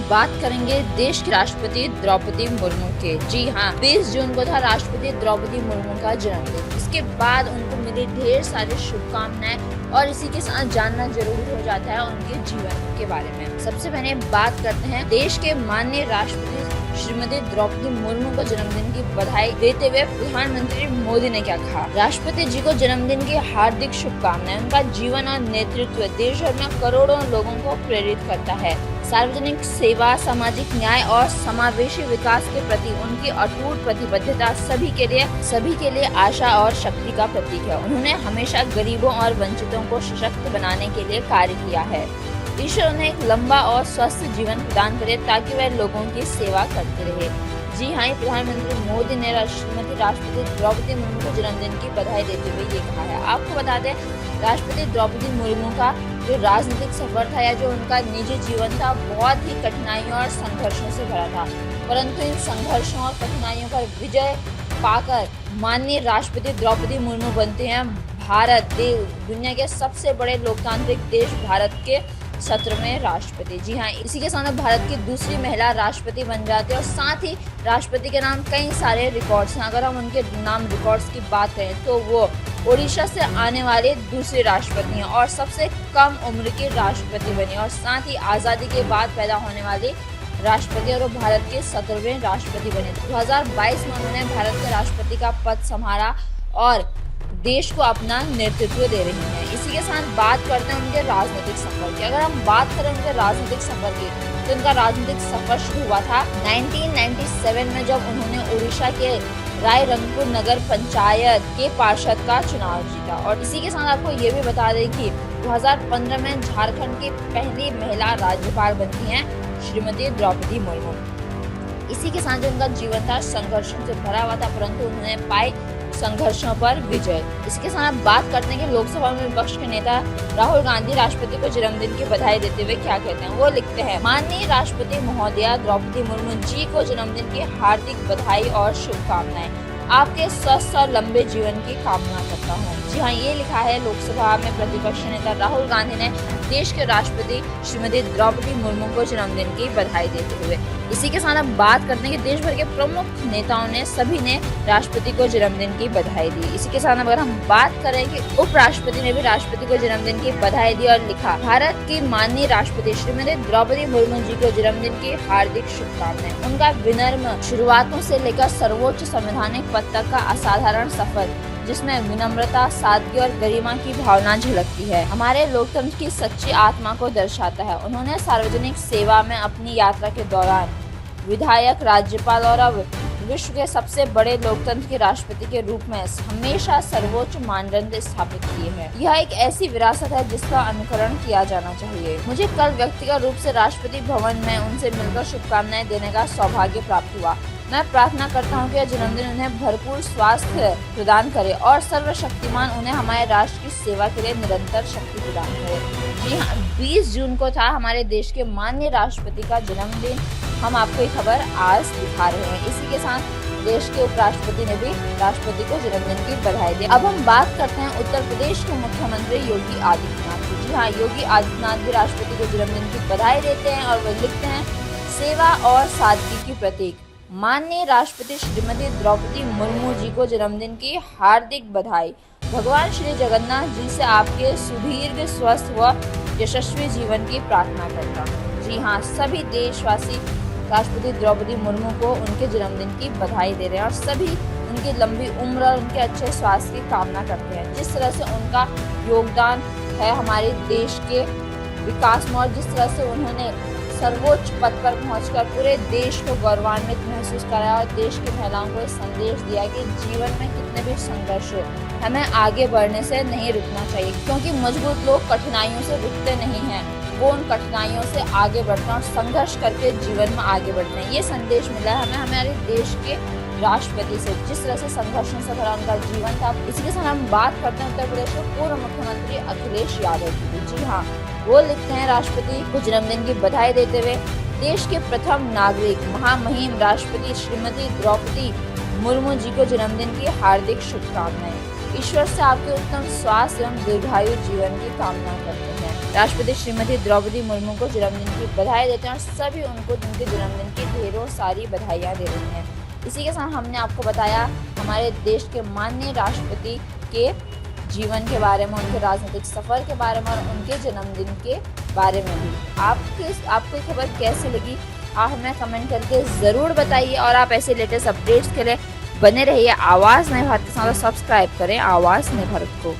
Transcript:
बात करेंगे देश की राष्ट्रपति द्रौपदी मुर्मू के। जी हाँ, 20 जून को था राष्ट्रपति द्रौपदी मुर्मू का जन्मदिन। इसके बाद उनको मिली ढेर सारी शुभकामनाएं और इसी के साथ जानना जरूरी हो जाता है उनके जीवन के बारे में। सबसे पहले बात करते हैं देश के माननीय राष्ट्रपति श्रीमती द्रौपदी मुर्मू को जन्मदिन की बधाई देते हुए प्रधानमंत्री मोदी ने क्या कहा। राष्ट्रपति जी को जन्मदिन की हार्दिक शुभकामनाएं। उनका जीवन और नेतृत्व देश भर में करोड़ों लोगों को प्रेरित करता है। सार्वजनिक सेवा, सामाजिक न्याय और समावेशी विकास के प्रति उनकी अटूट प्रतिबद्धता सभी के लिए आशा और शक्ति का प्रतीक है। उन्होंने हमेशा गरीबों और वंचितों को सशक्त बनाने के लिए कार्य किया है। ईश्वर उन्हें एक लंबा और स्वस्थ जीवन प्रदान करे ताकि वह लोगों की सेवा करते रहे। जी हाँ, प्रधानमंत्री मोदी ने श्रीमती राष्ट्रपति द्रौपदी मुर्मू को जन्मदिन की बधाई देते हुए ये कहा है। आपको बता दें, राष्ट्रपति द्रौपदी मुर्मू का जो राजनीतिक सफर था या जो उनका निजी जीवन था, बहुत ही कठिनाइयों और संघर्षों से भरा था, परंतु इन संघर्षों और कठिनाइयों पर विजय पाकर माननीय राष्ट्रपति द्रौपदी मुर्मू बनते हैं दुनिया के सबसे बड़े लोकतांत्रिक देश भारत के 17वें राष्ट्रपति। जी हाँ, इसी के साथ भारत की दूसरी महिला राष्ट्रपति बन जाते हैं और साथ ही राष्ट्रपति के नाम कई सारे रिकॉर्ड्स हैं। अगर हम उनके नाम रिकॉर्ड्स की बात करें तो वो ओडिशा से आने वाले दूसरे राष्ट्रपति हैं और सबसे कम उम्र के राष्ट्रपति बने और साथ ही आज़ादी के बाद पैदा होने वाले राष्ट्रपति और भारत के 17वें राष्ट्रपति बने। 2022 में उन्होंने भारत के राष्ट्रपति का पद संभाला और देश को अपना नेतृत्व दे रही हैं। इसी के साथ बात करते हैं उनके राजनीतिक सफर की। अगर हम बात करें उनके राजनीतिक सफर की तो उनका राजनीतिक सफर शुरू हुआ था 1997 में, जब उन्होंने उड़ीसा के रायरंगपुर नगर पंचायत के पार्षद का चुनाव जीता। और इसी के साथ आपको ये भी बता दें कि 2015 में झारखंड की पहली महिला राज्यपाल बनती हैं श्रीमती द्रौपदी मुर्मू। इसी के साथ जो उनका जीवन था संघर्षों से भरा हुआ था, परंतु उन्होंने पाए संघर्षों पर विजय। इसके साथ बात करते हैं कि लोकसभा में विपक्ष के नेता राहुल गांधी राष्ट्रपति को जन्मदिन की बधाई देते हुए क्या कहते हैं। वो लिखते हैं, माननीय राष्ट्रपति महोदया द्रौपदी मुर्मू जी को जन्मदिन की हार्दिक बधाई और शुभकामनाएं। आपके स्वस्थ और लंबे जीवन की कामना करता हूँ। जी हाँ, ये लिखा है लोकसभा में प्रतिपक्ष नेता राहुल गांधी ने देश के राष्ट्रपति श्रीमती द्रौपदी मुर्मू को जन्मदिन की बधाई देते हुए। इसी के साथ अब बात करते हैं कि देश भर के प्रमुख नेताओं ने सभी ने राष्ट्रपति को जन्मदिन की बधाई दी। इसी के साथ अगर हम बात करें कि उपराष्ट्रपति ने भी राष्ट्रपति को जन्मदिन की बधाई दी और लिखा, भारत की माननीय राष्ट्रपति श्रीमती द्रौपदी मुर्मू जी को जन्मदिन की हार्दिक शुभकामनाएं। उनका विनम्र शुरुआतों से लेकर सर्वोच्च संवैधानिक पद तक का असाधारण सफर, जिसमें विनम्रता, सादगी और गरिमा की भावना झलकती है, हमारे लोकतंत्र की सच्ची आत्मा को दर्शाता है। उन्होंने सार्वजनिक सेवा में अपनी यात्रा के दौरान विधायक, राज्यपाल और अब विश्व के सबसे बड़े लोकतंत्र के राष्ट्रपति के रूप में हमेशा सर्वोच्च मानदंड स्थापित किए हैं। यह एक ऐसी विरासत है जिसका अनुकरण किया जाना चाहिए। मुझे कल व्यक्तिगत रूप से राष्ट्रपति भवन में उनसे मिलकर शुभकामनाएं देने का सौभाग्य प्राप्त हुआ। मैं प्रार्थना करता हूं कि यह जन्मदिन उन्हें भरपूर स्वास्थ्य प्रदान करे और सर्वशक्तिमान उन्हें हमारे राष्ट्र की सेवा के लिए निरंतर शक्ति प्रदान करे। जी हाँ, 20 जून को था हमारे देश के माननीय राष्ट्रपति का जन्मदिन। हम आपको ये खबर आज दिखा रहे हैं। इसी के साथ देश के उपराष्ट्रपति ने भी राष्ट्रपति को जन्मदिन की बधाई दी। अब हम बात करते हैं उत्तर प्रदेश के मुख्यमंत्री योगी आदित्यनाथ की। जी हाँ, योगी आदित्यनाथ भी राष्ट्रपति को जन्मदिन की बधाई देते हैं और वो लिखते हैं, सेवा और सादगी की प्रतीक माननीय राष्ट्रपति श्रीमती द्रौपदी मुर्मू जी को जन्मदिन की हार्दिक बधाई। भगवान श्री जगन्नाथ जी से आपके सुदीर्घ, स्वस्थ व यशस्वी जीवन की प्रार्थना करता हूँ। जी हाँ, सभी देशवासी राष्ट्रपति द्रौपदी मुर्मू को उनके जन्मदिन की बधाई दे रहे हैं और सभी उनकी लंबी उम्र और उनके अच्छे स्वास्थ्य की कामना करते हैं। जिस तरह से उनका योगदान है हमारे देश के विकास में और जिस तरह से उन्होंने सर्वोच्च पद पर पहुंचकर पूरे देश को गौरवान्वित महसूस कराया और देश की महिलाओं को संदेश दिया कि जीवन में कितने भी संघर्ष हो, हमें आगे बढ़ने से नहीं रुकना चाहिए, क्योंकि मजबूत लोग कठिनाइयों से रुकते नहीं हैं, वो उन कठिनाइयों से आगे बढ़ते हैं और संघर्ष करके जीवन में आगे बढ़ते हैं। ये संदेश मिला है हमें हमारे देश के राष्ट्रपति से, जिस तरह से संघर्षों से भरा उनका जीवन था। इसी के साथ हम बात करते हैं उत्तर प्रदेश के पूर्व मुख्यमंत्री अखिलेश यादव की। जी हाँ, वो लिखते हैं, राष्ट्रपति को जन्मदिन की बधाई देते हुए, देश के प्रथम नागरिक महामहिम राष्ट्रपति श्रीमती द्रौपदी मुर्मू जी को जन्मदिन की हार्दिक शुभकामनाएं। ईश्वर से आपके उत्तम स्वास्थ्य एवं दीर्घायु जीवन की कामना करते हैं। राष्ट्रपति श्रीमती द्रौपदी मुर्मू को जन्मदिन की बधाई देते हैं और सभी उनको उनके जन्मदिन की ढेरों सारी बधाइयाँ दे रही हैं। इसी के साथ हमने आपको बताया हमारे देश के माननीय राष्ट्रपति के जीवन के बारे में, उनके राजनीतिक सफर के बारे में और उनके जन्मदिन के बारे में भी। आपको ये खबर कैसी लगी आप हमें कमेंट करके ज़रूर बताइए और आप ऐसे लेटेस्ट अपडेट्स के लिए बने रहिए आवाज़ नए भारत के साथ। सब्सक्राइब करें आवाज़ नए भारत को।